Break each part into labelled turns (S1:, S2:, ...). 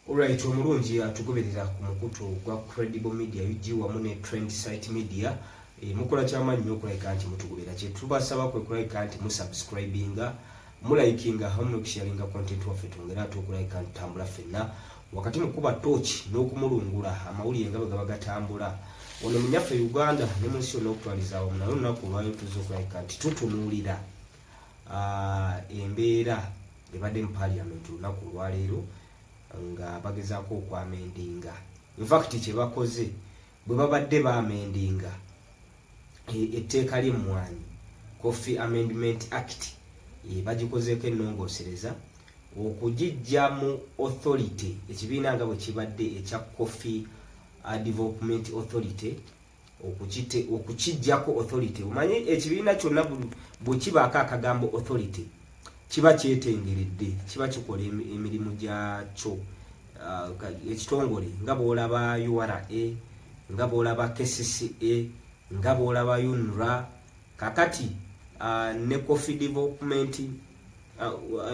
S1: Alright, omulungi atugoberera ku mukutu gwa Credible Media yujiwa Mune Trend Site Media. Mukola kyamaanyi nnyo okulabika nti mutugoberera. Kye tubasaba kwe kulabika nti musubscribinga, mulayikinga hamwe n'okusharinga content waffe twongera okulabika nti tambula ffenna. Wakati mukuba torch n'okumulungula amawulire nga bwe gaba gatambula. Ono munyaffe Uganda ne mu nsi yonna okutwaliza awamu naye olunaku olwayo tuzza okulabika nti tutunuulira embeera ebadde mu Parliament olunaku olwaleero nga bagezaako okwamendinga. In fact kye bakoze bwe babadde baamendinga etteeka ly'emmwanyi Coffee Amendment Act bagikozeeko ennongoosereza okugijja mu authority ekibiina nga bwe kibadde ekya Coffee Development Authority okukijjako authority. Omanyi ekibiina kyonna bwe kibaako akagambo authority kiba kyetengeredde, kiba kikola emirimu gyakyo. Ekitongole nga bw'olaba URA, nga bw'olaba KCCA, nga bw'olaba UNRA, kakati ne Coffee Development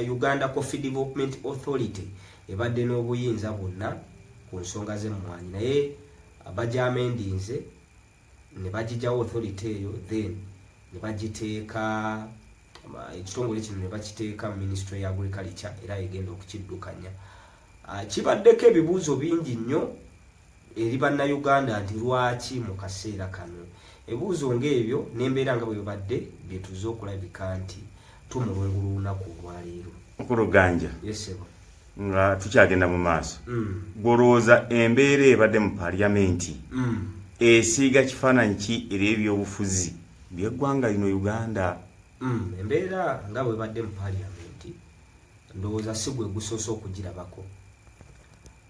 S1: Uganda Coffee Development Authority ebadde n'obuyinza bwonna ku nsonga z'emmwanyi, naye bajamendinze ne bagijjawo authority eyo, then ne bagiteeka ekitongole kino ne bakiteeka mu Ministry ya Agriculture era egenda okukiddukanya. Kibaddeko ebibuuzo bingi nnyo eri bannayuganda nti lwaki mu kaseera kano. Ebibuuzo ng'ebyo n'embeera nga bwe badde bye tuze okulabika nti tumulungula olunaku olwaleero.
S2: Okuluganja
S1: Yesebo
S2: nga tukyagenda mu maaso, gwolowooza embeera ebadde mu Parliament esiiga kifaananyi ki eri ebyobufuzi by'eggwanga lino Uganda?
S1: Embeera nga bwe badde mu Parliament ndowooza si gwe gusoose okugirabako.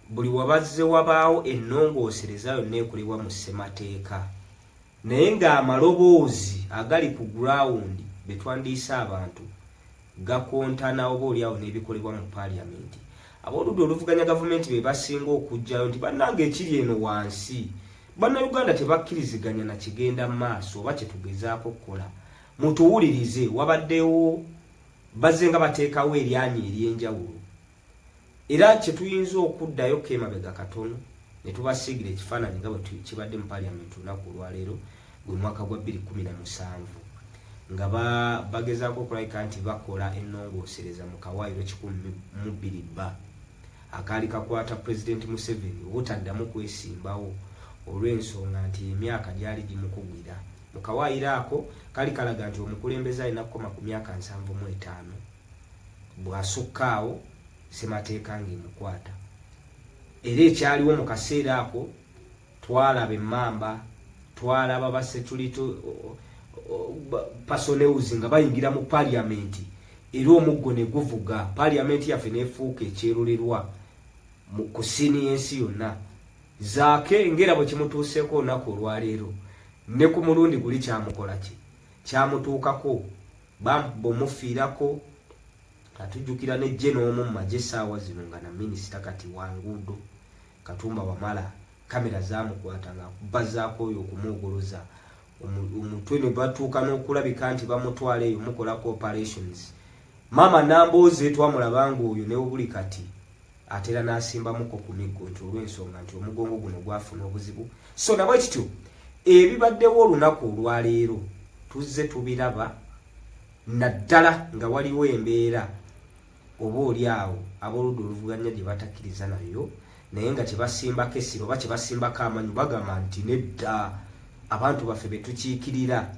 S1: Buli wabazze wabaawo ennongoosereza yonna ekolebwa mu ssemateeka, naye ng'amaloboozi agali ku ground be twandiise abantu gakontana oba oliawo n'ebikolebwa mu Parliament. Abooludde oluvuganya gavumenti be basinga okujjayo nti bannange ekiri eno wansi bannayuganda tebakkiriziganya na kigenda mu maaso oba kye tugezaako okukola. Mutuwulirize, wabaddewo bazze nga bateekawo eryanyi ery'enjawulo, era kye tuyinza okuddayo k'emabega katono ne tubasiigira ekifaananyi nga bwe kibadde mu Parliament olunaku olwaleero gwe mwaka gwa 2017 nga bagezaako okulabika nti bakola ennongoosereza mu kawaayiro 120 akaali kakwata President Museveni obutaddamu kwesimbawo olw'ensonga nti emyaka gyali gimukugwira. Mu kawaayiro ako kali kalaga nti omukulembeze alina kukoma ku myaka 75 bw'asukkaawo ssemateeka ng'emukwata. Era ekyaliwo mu kaseera ako twalaba emmamba, twalaba ba security personnel nga bayingira mu Parliament era omuggo ne guvuga. Parliament yaffe n'efuuka ekyerolerwa ku siini y'ensi yonna. Zaake ngera bwe kimutuuseeko olunaku olwaleero ne ku mulundi guli kyamukola ki kyamutuukako bomufiirako. Atujjukira ne n'omu mu magye essaawa zino nga na minisita kati wa nguudo Katumba Wamala kamera zaamukwata nga bazaako oyo okumwogoloza omutwe ne batuuka n'okulabika nti bamutwala eyo mukolako operations. Maama Nambooze twamulaba ng'oyo ne buli kati atera n'asimbamuko ku miggo nti olw'ensonga nti omugongo guno gwafuna obuzibu. So nabwe kityo ebibaddewo olunaku olwaleero tuzze tubiraba naddala nga waliwo embeera oba oliawo abooludde oluvuganya gye batakkiriza nayo, naye nga kye basimbako essiro oba kye basimbako amanyu bagamba nti nedda abantu baffe be tukiikirira.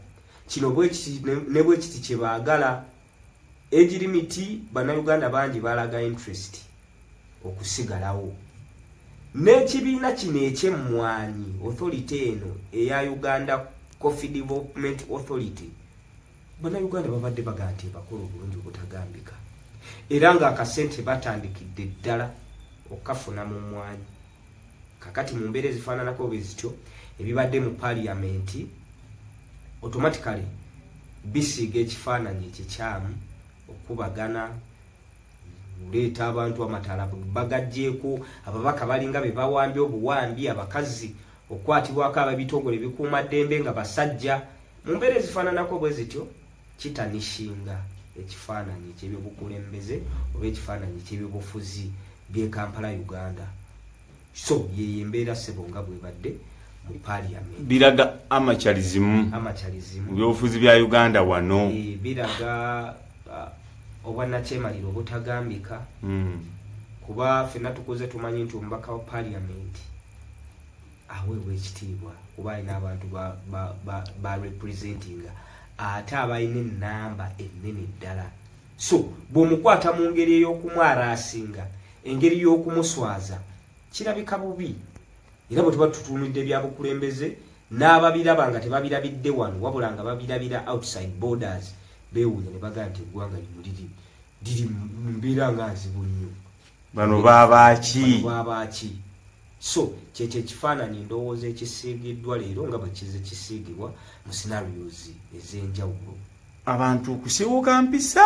S1: Kino ne bwe kiti kye baagala. Egirimiti bannayuganda bangi balaga interest okusigalawo. N'ekibiina kino eky'emmwanyi authority eno eya Uganda Coffee Development Authority bannayuganda babadde bagaa nti bakola obulungi obutagambika era ng'akasente batandikidde ddala okukafuna mu mmwanyi. Kakati mu mbeera ezifaananako bwe zityo ebibadde mu Parliament automatically bisiiga ekifaananyi ekikyamu okubagana leeta abantu amatala bagajjeeko ababaka balinga be bawambye obuwambi, abakazi okwatibwako ab'ebitongole bikuumaddembe nga basajja. Mu mbeera ezifaananako bwe zityo kitanishinga ekifaananyi ky'ebyobukulembeze oba ekifaananyi ky'ebyobufuzi bye Kampala Uganda. So ye embeera sebo nga bwe badde mu parliament.
S2: Biraga amachalizimu byobufuzi bya Uganda wano.
S1: Biraga obwannakyemaliro obutagambika. Kuba ffenna tukuze tumanyi nti omubaka wa parliament aweebwa ekitiibwa kuba alina abantu ba representinga ate abalina ennamba ennene ddala. So bw'omukwata mu ngeri ey'okumwarasinga, engeri y'okumuswaza kirabika bubi. Era bwe tuba tutuumidde ebyabukulembeze n'ababiraba nga tebabirabidde wano wabula nga babirabira outside borders, beewuunya ne bagamba nti eggwanga lino liri mu mbeera nga nzibu nnyo.
S2: Bano babaaki.
S1: So kyekyo ekifaananyi ndowooza ekisiigiddwa leero nga bwe kize kisiigibwa mu scenarios ez'enjawulo.
S2: Abantu kusiiwuka mpisa.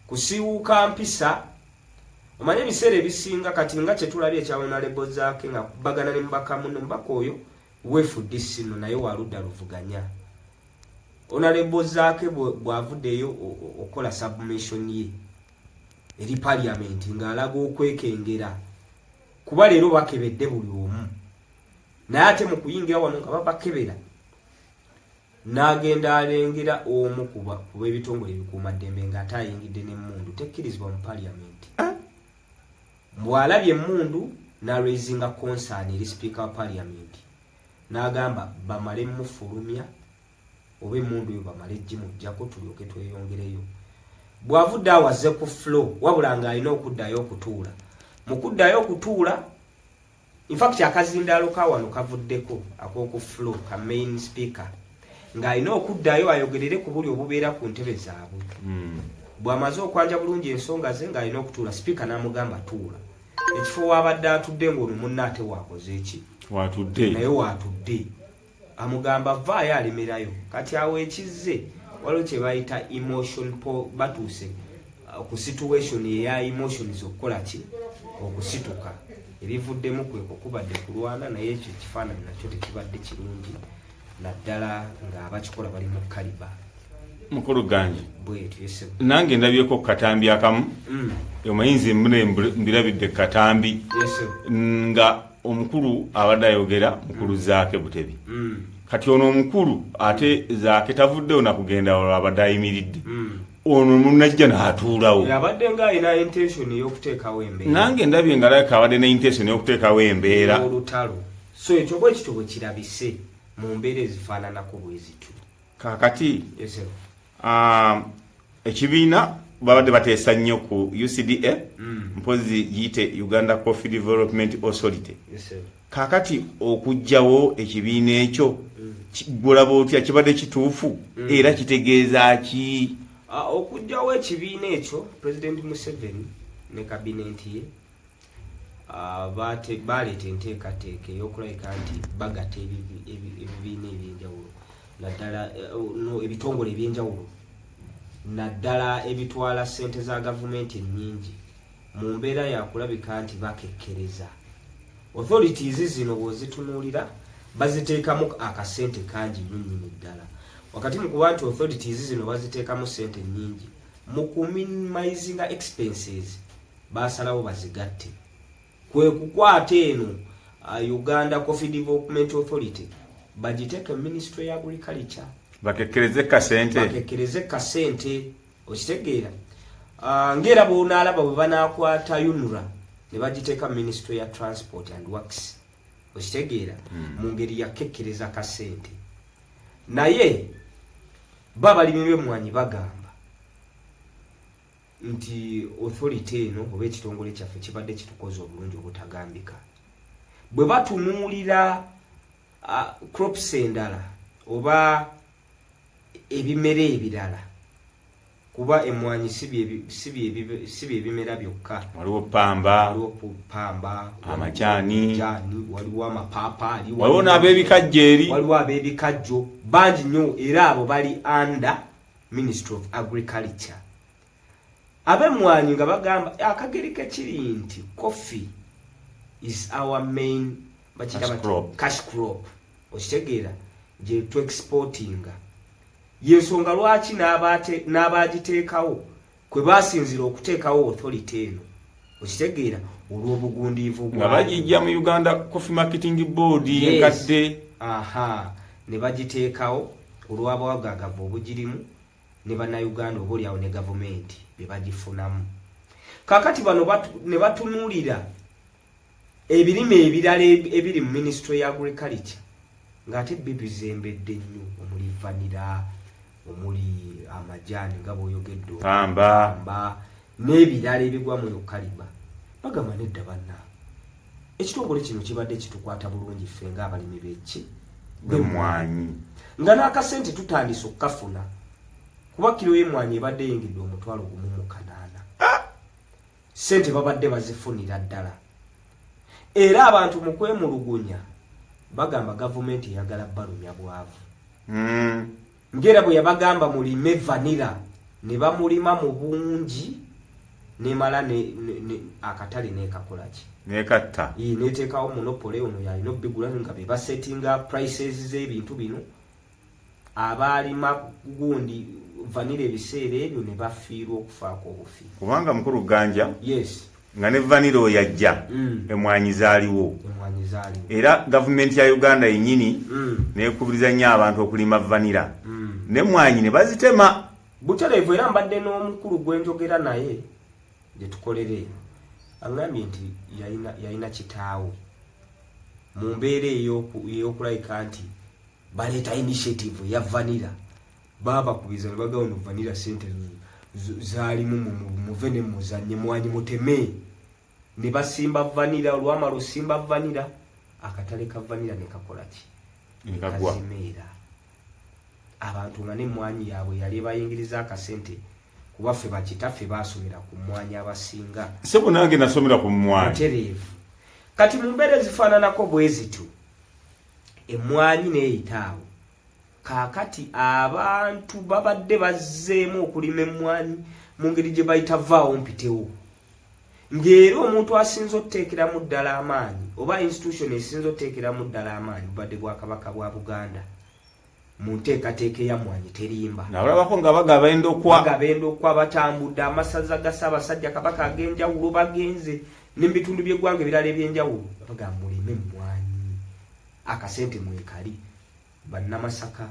S1: Kusiiwuka mpisa. Omanye ebiseera ebisinga kati nga kyetulabye ekyawonalebo Zaake nga kubagana ne mubaka muno, mubaka oyo weefudde ssino naye waludda luvuganya. Onalebo Zaake bw'avuddeyo okola submission ye eri parliament ng'alaga okwekengera. Kuba leero bakebedde buli omu. Naye ate mu kuyingira wano nga babakebera n'agenda alengera omu kuba ebitongole ebikuumaddembe ng'ate ayingidde n'emmundu tekkirizibwa mu parliament. Bw'alabye emmundu n'araisinga concern eri speaker wa parliament n'agamba bamale mufulumya oba emmundu yo bamale gimuggyako tulyoke tweyongereyo. Bw'avudde awaze ku flow wabula ng'alina okuddayo okutuula. Mu kuddayo okutuula, in fact akazindaalo ka wano kavuddeko ak'oku flow ka main speaker ng'alina okuddayo ayogerere ku buli obubeera ku ntebe zaabwe. Bw'amaze okwanja bulungi ensonga ze ng'alina okutuula, speaker n'amugamba tuula. Ekifo wabadde atudde ng'ono munna ate waakoze eki? Naye waatudde. Amugamba vaayo alemerayo. Kati awo ekizze waliwo kye bayita emotion batuuse ku situation eya emotions okukola ki? Okusituka. Ebivuddemu kwe kubadde kulwana naye ekyo ekifaananyi nakyo tekibadde kirungi naddala ng'abakikola bali mu kaliba.
S2: Mukulu ganje
S1: bwetyo yese
S2: nange ndabyeko katambi akamu omayinzi Mune mbirabidde katambi nga omukulu abadde ayogera mukulu Zaake Butebi. Kati ono omukulu ate Zaake tavuddeyo na kugenda wala abadde ayimiridde. Ono munajja n'atuulawo.
S1: Abadde nga alina intention y'okuteekawo embeera.
S2: Nange ndabye nga alabika abadde ne intention y'okuteekawo embeera.
S1: Olutalo. So ekyo bwe kityo bwe kirabise mu mbeera ezifaananako bwe zityo.
S2: Kaakati ekibiina babadde bateesa nnyo ku UCDA mpozi giyite Uganda Coffee Development Authority. Kaakati okugjawo ekibiina ekyo bulaba otya kibadde kituufu era kitegeeza ki?
S1: Okugjawo ekibiina ekyo President Museveni ne kabineti ye baleeta enteekateeka ey'okulabika nti bagatta ebibiina ebyenjawulo naddala ebitongole ebyenjawulo naddala ebitwala ssente za gavumenti ennyingi mu mbeera yakulabika nti bakekkereza. Authorities zino bw'ozitunuulira baziteekamu akasente kangi nnyinnyini ddala. Wakati mu kuba nti authorities zino baziteekamu ssente nnyingi mu kuminimizinga expenses basalawo bazigatte. Kwe kukwata eno Uganda Coffee Development Authority bagiteeke Ministry ya Agriculture bakekkereze kasente okitegeera. Ngera bw'onaalaba bwe banaakwata UNRA ne bagiteeka Ministry ya Transport and Works okitegeera mu ngeri yakekkereza kasente. Naye babalimi b'emmwanyi bagamba nti authority eno oba ekitongole kyaffe kibadde kitukoze obulungi obutagambika. Bwe batunuulira crops endala oba ebimera ebirala kuba emmwanyi si bye ebimera byokka.
S2: Waliwo pamba, amajaani,
S1: waliwo amapaapaali,
S2: waliwo n'ab'ebikajjo eri,
S1: waliwo ab'ebikajjo bangi nnyo era abo bali under Ministry of Agriculture. Ab'emmwanyi nga bagamba akageri kekiri nti coffee is our main cash crop okitegeera gye tu exportinga. Yensonga lwaki n'abagiteekawo kwe basinzira okuteekawo authority eno okitegeera olw'obugundiivu
S2: nga bagijja mu Uganda Coffee Marketing Board enkadde
S1: ne bagiteekawo olw'abawagagavu obugirimu ne bannayuganda obaolyawo ne gavumenti be bagifunamu. Kaakati bano ne batunuulira ebirime ebirala ebiri mu Ministry ya Agriculture ng'ate bizembedde nnyo, omuli vanira, omuli amajaani nga bw'oyogedde, pamba n'ebirala ebigwa mu yokaliba. Bagamba nedda banna ekitongole kino kibadde kitukwata bulungi ffe ng'abalimi b'emmwanyi, nga n'akasente tutandise okukafuna kuba kiro y'emmwanyi ebadde eyingidde $1,800. Sente babadde bazifunira ddala, era abantu mu kwemulugunya bagamba gavumenti eyagala balumya bwavu. Ngera bwe yabagamba mulime vanira ne bamulima mu bungi nemala akatale nekakolaki
S2: nekatta
S1: neteekawo monopole ono yalina obbigula nga be basettinga prices z'ebintu bino. Abaalima gundi vanira ebiseera ebyo ne bafiirwa okufaako obufi
S2: kubanga mukulu ganja nga ne vanira oyajja emmwanyi zaaliwo era gavumenti ya Uganda yennyini neekubiriza nnyo abantu okulima vanira n'emmwanyi ne bazitema
S1: butereevu. Era mbadde n'omukulu gwenjogera naye gye tukolere agambye nti yalina kitaawo mu mbeera ey'okulayika nti baleeta initiative ya vanira babakubiza ne bagamba no vanira sente zaalimu muve ne muzanye mwanyi muteme ne basimba vanira. Olwamala osimba vanira akatale ka vanira ne kakolaki kazimeera abantu nga n'emmwanyi yaabwe yali bayingiriza akasente kuba ffe bakitaffe baasomera ku mmwanyi abasinga.
S2: Sebo nange nasomera ku mmwanyi
S1: tereevu. Kati mu mbeera ezifaananako bwe zityo emmwanyi neeyitaawo. Kaakati abantu babadde bazzeemu okulima emmwanyi mu ngeri gye bayita vaawo mpitewo, ng'era omuntu asinze otuteekeramu ddala amaanyi oba institution esinze otuteekeramu ddala amaanyi bubadde Bwakabaka bwa Buganda mu nteekateeka ya mmwanyi terimba.
S2: Nabalabako nga bagaba
S1: endokwa batambudde amasaza ga Ssaabasajja Kabaka ag'enjawulo bagenze n'ebitundu by'eggwanga ebirala eby'enjawulo bagamba mulime emmwanyi akasente mwekali. Bannamasaka,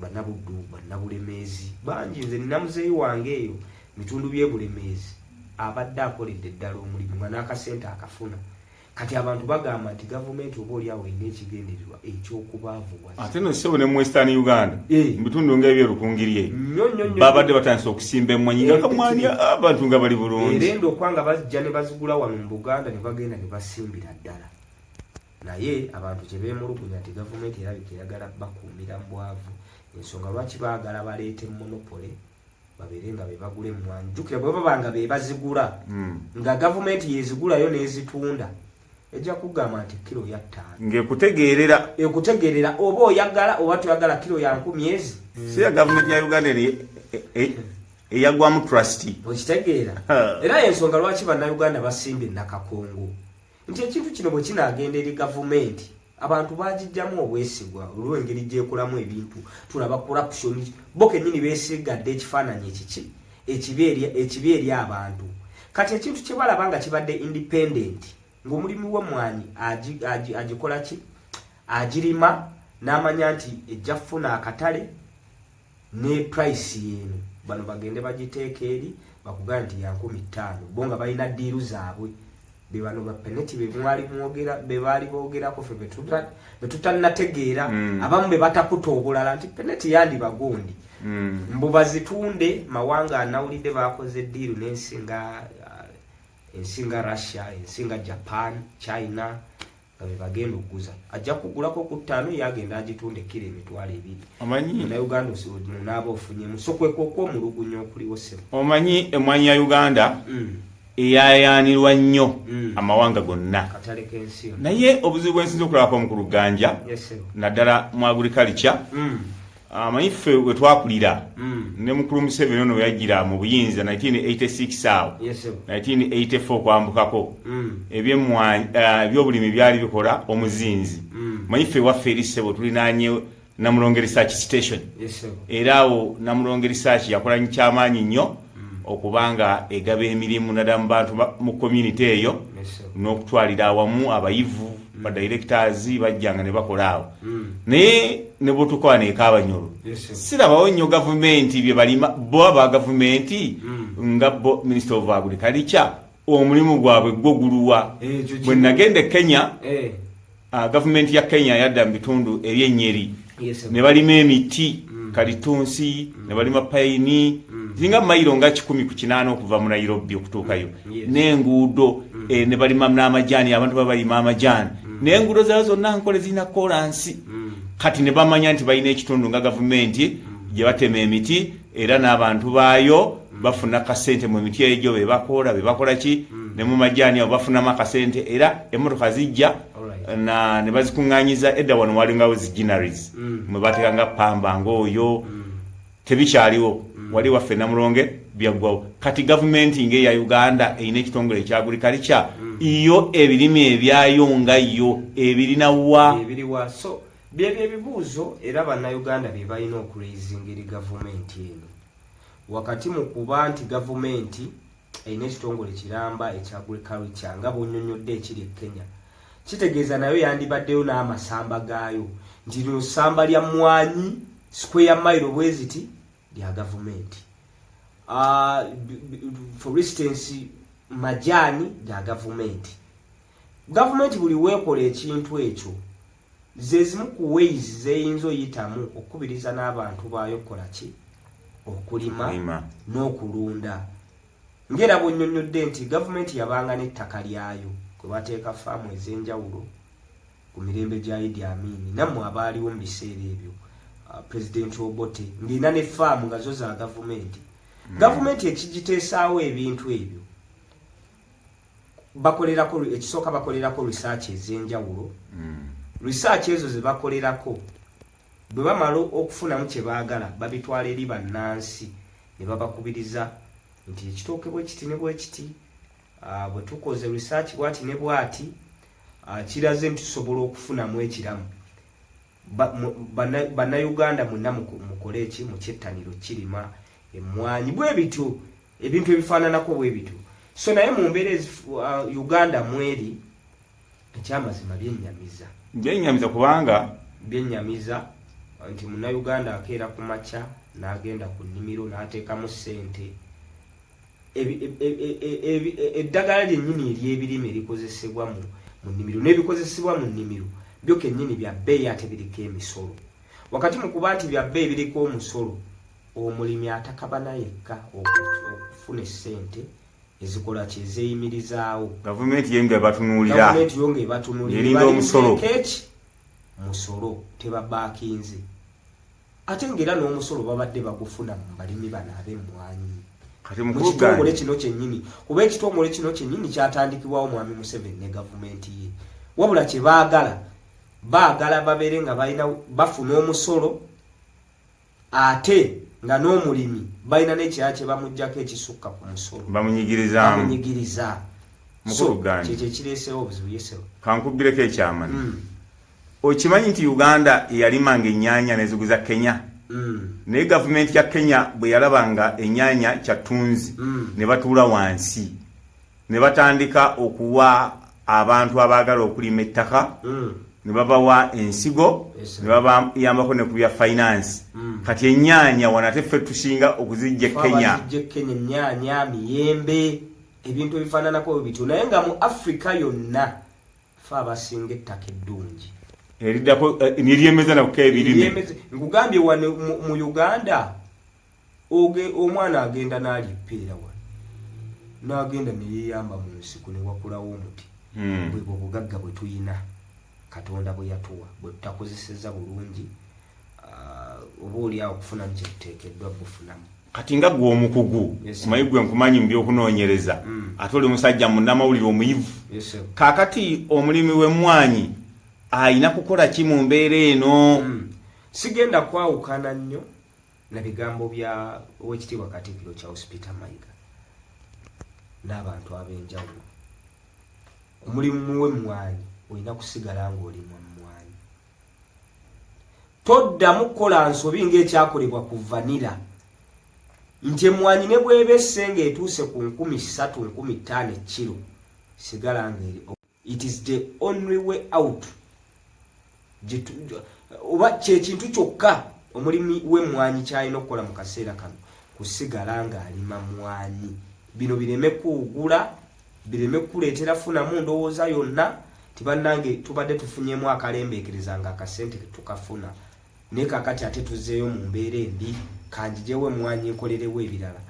S1: Bannabuddu, Bannabulemeezi bangi. Nze nina muzeeyi wange eyo bitundu by'ebulemeezi abadde akoledde ddala omulimu nga n'akasente akafuna. Kati abantu bagamba nti gavumenti oba oliawo erina ekigendererwa eky'okubaavuwa.
S2: Ate no sebo ne mu Western Uganda mu bitundu ng'ebyerukungirye babadde batandise okusimba emmwanyi nga kamwanyi abantu nga bali bulungi.
S1: Era endokwa nga bazijja ne bazigula wano mu Buganda ne bagenda ne basimbira ddala. Naye abantu kye beemulugunya nti gavumenti erabika eyagala bakuumira mu bwavu, ensonga lwaki baagala baleete monopole babeere nga be bagula emmwanyi. Jjukira bwe baba nga be bazigula nga gavumenti yezigulayo n'ezitunda ejja kugamba nti kilo ya 5 ng'ekutegeerera oba oyagala oba toyagala kilo ya 10 ezi.
S2: Si ya gavumenti ya Uganda eyagwamu trust
S1: okitegeera. Era ensonga lwaki bannayuganda basimbye Nakakongo nti ekintu kino bwe kinaagenda eri gavumenti abantu bagijjamu obwesigwa olw'engeri gyekolamu ebintu. Tulaba corruption bo kennyini beesigadde ekifaananyi ekibi eri abantu. Kati ekintu kye balaba nga kibadde independent ng'omulimu w'emmwanyi agikola ki agirima n'amanya nti ejja kufuna akatale ne price yeno bano bagende bagiteeka eri bakugana nti ya 15 bo nga balina ddiiru zaabwe be bano bapeneti be baali boogerako ffe be tutannategeera abamu be batakuta obulala nti peneti yandi bagundi mbu bazitunde mawanga anawulidde bakoze ddiiru n'ensinga Russia, ensinga Japan, China nga be bagenda okuguza. Ajja kugulako ku 5 yagenda agitunda kilo emitwalo 2.
S2: Omanyi
S1: na Uganda n'aba ofunye musokweko okw'omulugunya okuliwo sebo.
S2: Omanyi emmwanyi ya Uganda eyayanirwa nnyo amawanga gonna.
S1: Katale k'ensi.
S2: Naye obuzibu bw'ensinza okulabako omukulu ganja naddala mu agriculture amanyi ffe we twakulira ne mukulu Museveni ono yajjira mu buyinza 1986 awo 1984 kwambukako eby'obulimi byali bikola omuzinzi. Manyi ffe waffe eri ssebo tulinaanye Namulonge Research Station era awo Namulonge Research yakola kyamaanyi nnyo okubanga egaba emirimu naddala mu bantu mu community eyo n'okutwalira awamu abayivu ba directors bajjanga ne bakola awo naye ne bwotukola neekabanyolo sirabawo nnyo gavumenti bye balima bo aba gavumenti nga bo Minister of Agriculture omulimu gwabwe gwo guluwa bwe nagenda Kenya gavumenti ya Kenya yadda mu bitundu eby'ennyeri ne balima emiti kalitunsi ne balima payini zinga mayiro nga 108 okuva mu Nairobi okutuukayo n'enguudo ne balima n'amajani abantu babalima amajani n'enguudo zazo zonna nkole zina kolansi kati ne bamanya nti balina ekitundu nga gavumenti gye batema emiti era n'abantu baayo bafuna kasente mu miti egyo be bakola ki ne mu majani abo bafunamu akasente era emmotoka zijja na ne bazikuŋŋaanyiza edda wano walingawo ziginaries mwe batekanga pamba ng'oyo tebikyaliwo wali waffe Namuronge byaggwawo kati gavumenti ng'eya Uganda erina ekitongole ekya agriculture iyo ebirime ebyayo nga yo ebirinawa
S1: so byebyo ebibuuzo era bannayuganda bye balina okuraisinga eri gavumenti eno wakati mu kuba nti gavumenti erina ekitongole kiramba ekya agriculture nga bw'onnyonnyodde ekiri e Kenya kitegeeza nayo yandibaddeyo n'amasamba gaayo nti lino ssamba lya mmwanyi square mile obweziti lya gavumenti for instance majani lya gavumenti buli weekola ekintu ekyo zezimu ku ways zeyinza oyitamu okukubiriza n'abantu baayo kola ki okulima n'okulunda ngera bw'onnyonnyodde nti gavumenti yabanga n'ettaka lyayo kwe bateeka faamu ez'enjawulo ku mirembe gya Idi Amin nammwe abaaliwo mu biseera ebyo President Obote ng'erina ne faamu nga zo za gavumenti gavumenti ekigiteesaawo ebintu ebyo ekisooka bakolerako research ez'enjawulo research ezo ze bakolerako bwe bamala okufunamu kye baagala babitwala eri bannansi ne babakubiriza nti ekitooke bwe kiti ne bwe kiti bwe tukoze research bwati ne bwati kiraze nti tusobola okufunamu ekiramu bannayuganda mwenna mukole eki mu kyettaniro kirima emmwanyi bwe bityo ebintu ebifaananako bwe bityo so naye mu mbeera Uganda mweri ekyamazima
S2: byennyamiza kubanga
S1: byennyamiza nti munnayuganda akeera ku makya n'agenda ku nnimiro n'ateekamu ssente eddagala lyennyini ery'ebirime erikozesebwa mu nnimiro n'ebikozesebwa mu nnimiro byo kennyini bya bbeeyi ate biriko emisolo wakati mu kuba nti bya bbeeyi biriko omusolo omulimi atakabana yekka okufuna essente ezikola kyezeyimirizaawo
S2: gavumenti yenga ebatunuulira eringa omusolo
S1: musolo tebabaakinze ate ngera n'omusolo babadde bagufuna mu balimi bano ab'emmwanyi mu kitongole kino kyennyini kuba ekitongole kino kyennyini kyatandikibwawo Mwami Museveni ne gavumenti ye wabula kye baagala babeere nga bafuna omusolo ate nga n'omulimi balina n'ekirala kye bamuggyako ekisukka ku musolo bamunyigiriza kyekyo ekireesewo obuzibu yesero
S2: kankubireko ekyamani okimanyi nti Uganda eyalimanga ennyaanya neziguza Kenya naye gavumenti ya Kenya bwe yalabanga ennyaanya kyattunzi ne batuula wansi ne batandika okuwa abantu abaagala okulima ettaka ne babawa ensigo ne babayambako ne ku bya finance kati ennyaanya wanate ffe tusinga okuzijja Kenya
S1: ennyaanya miyembe ebintu ebifaananako bityo naye nga mu Africa yonna fe abasinga ettaka eddungi
S2: eridako niryemeza nakuka ebirime
S1: nkugambye wano mu Uganda omwana agenda n'alippeera wano n'agenda neyeyamba mu nsiko ne wakulawo omuti bwe bugagga bwe tuyina Katonda bwe yatuwa bwe tutakozeseza bulungi oba oliawo okufunamu kyetuteekeddwa bufunamu
S2: kati nga gwe omukugu kumanyi gwe nkumanyi mu byokunoonyereza ate oli musajja munnamawulire omuyivu kaakati omulimi w'emmwanyi ayina kukola ki mu mbeera eno
S1: sigenda kwawukana nnyo na bigambo bya Oweekitiibwa Katikkiro Charles Peter Mayiga n'abantu ab'enjawulo omulimu w'emmwanyi olina kusigala ng'olimwa mmwanyi toddamu kukola nsobi ng'ekyakolebwa ku vanira nti emmwanyi ne bw'eba essenge etuuse ku 3,000-15 kilo sigala ngeri. It is the only way out. Oba kyekintu kyokka omulimi w'emmwanyi kyalina okukola mu kaseera kano kusigala ng'alima mmwanyi. Bino bireme kuwugula, bireme kuleetera funamu ndowooza yonna tibannange tubadde tufunyemu akalembeekereza nga akasente tukafuna. Naye kaakati ate tuzzeeyo mu mbeera embi kanjijewo emmwanyi nkolerewo ebirala.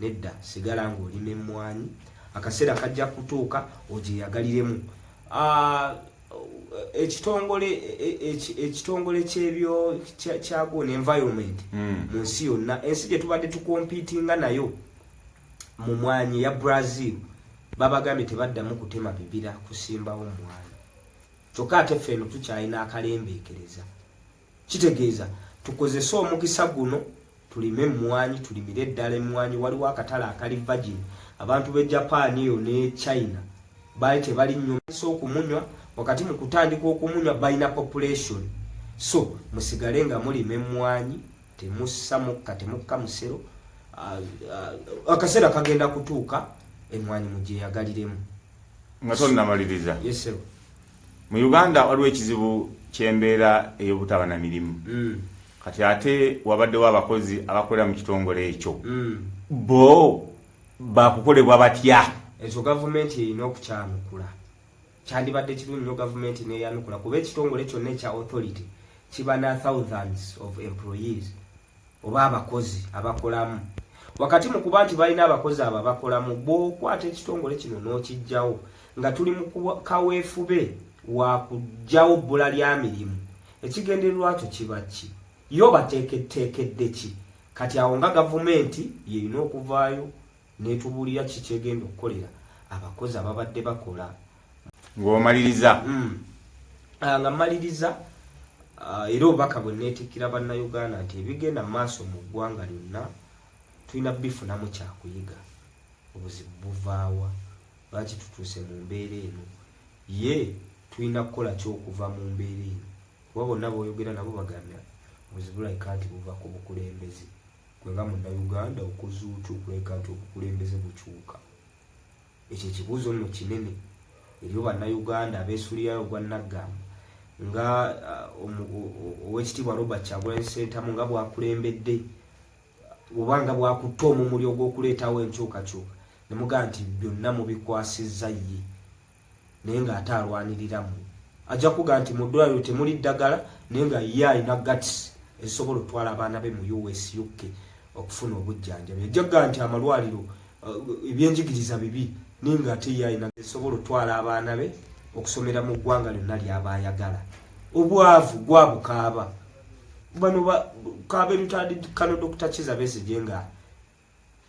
S1: Nedda, sigala ng'olima emmwanyi. Akaseera kajja kutuuka ogyeyagaliremu. Ekitongole ky'ebyo kyagona environment mu nsi yonna, ensi gye tubadde tukompiitinga nayo mu mmwanyi ya Brazil, babagambye tebaddamu kutema bibira kusimbawo mmwanyi. Kyokka ate ffenno tukyalina akalembeekereza. Kitegeeza tukozese omukisa guno tulime emmwanyi, tulimire eddala emmwanyi. Waliwo akatale akali virgin, abantu b'e Japan eyo ne China baali tebali nnyo okumunywa, wakati mu kutandika okumunywa balina population. So musigale nga mulima emmwanyi, temussa mukka, temukka musero. Akaseera kagenda kutuuka emmwanyi mugyeyagaliremu.
S2: Nga tonnamaliriza.
S1: Yes sir.
S2: Mu Uganda waliwo ekizibu ky'embeera ey'obutaba na mirimu. Kati ate wabaddewo abakozi abakolera mu kitongole ekyo. Bo bakukolebwa batya?
S1: Ekyo gavumenti erina okukyanukula. Kyandibadde kirungi nnyo gavumenti neyanukula, kuba ekitongole kyonna ekya authority kiba na thousands of employees oba abakozi abakolamu. Wakati mu kuba nti balina abakozi abo abakolamu, bw'okwata ekitongole kino n'okijjawo nga tuli mu kaweefube wa kuggyawo bbula lya mirimu, ekigendererwa kyo kiba ki? Yo bateekedde ki? Kati awo nga gavumenti yerina okuvaayo n'etubuulira ki kyegenda okukolera abakozi ababadde bakola.
S2: Ng'omaliriza.
S1: Nga mmaliriza, era obubaka bwe neetikkira bannayuganda nti ebigenda mu maaso mu ggwanga lyonna tulina bifunamu kyakuyiga. Obuzibu buvaawa? Lwaki tutuuse mu mbeera eno? Tulina kukola ky'okuva mu mbeera eno? Kuba bonna b'oyogera nabo bagambya obuzibu bulabika nti buva ku bukulembeze. Gwe nga munnayuganda okoze otya okulabika nti obukulembeze bukyuka? Ekyo ekibuuzo nno kinene eri bannayuganda abeesuulirayo ogwa Naggamba nga Oweekitiibwa Robert Kyagulanyi Ssentamu nga bw'akulembedde oba nga bw'akutte omumuli ogw'okuleetawo enkyukakyuka, ne mugamba nti byonna mubikwasizza ye, naye ng'ate alwaniriramu. Ajja kugamba nti mu ddwaliro temuli ddagala, naye nga ye alina gatisi ezisobola otwala abaana be mu US UK okufuna obujjanjabi. Ajja kugamba nti amalwaliro ebyenjigiriza bibi, naye ng'ate ye alina ezisobola otwala abaana be okusomera mu ggwanga lyonna ly'aba ayagala. Obwavu gwabukaaba. Bano kabe lutandikano Dr. Kiza Besigye nga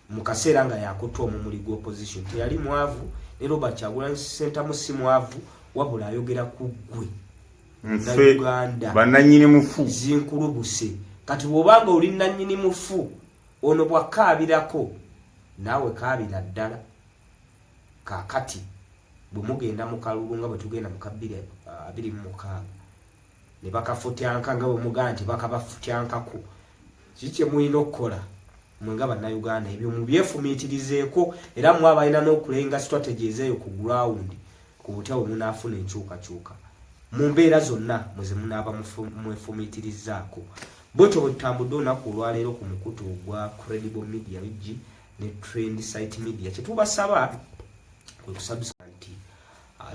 S1: mu kaseera nga yakutte omumuli gw'opposition teyali mwavu, ne Robert Kyagulanyi Ssentamu si mwavu, wabula ayogera ku ggwe Uganda
S2: bannannyini mufu
S1: zinkulubuse. Kati bw'obanga oli nnannyini mufu, ono bw'akaabirako naawe kaabira ddala. Kaakati bwe mugenda mu kalulu nga bwe tugenda mu 2026 ne bakafutyanka nga bwe mugamba nti bakabafutyankako, kiki mulina okukola mwe nga bannayuganda? Ebyo mubyefumiitirizeeko, era mwe abalina n'okulenga strategies eyo ku ground ku butya bwe munaafuna enkyukakyuka mu mbeera zonna mweze munaaba mwefumiitirizaako. Bwetyo bwe tutambudde olunaku olwaleero ku mukutu ogwa Credible Media Wiki ne Trend Site Media. Kye tubasaba kwe kusubscribe nti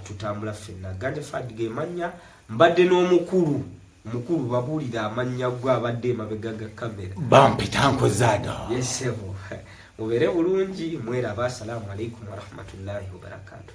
S1: tutambula ffenna. Ganja Fad ge mannya, mbadde n'omukulu babuulira amannya gwe abadde emabega ga kamera.
S2: Bampita Nkozaada.
S1: Yes, mubeere bulungi, mweraba. Assalamu alaikum warahmatullahi wabarakatuh.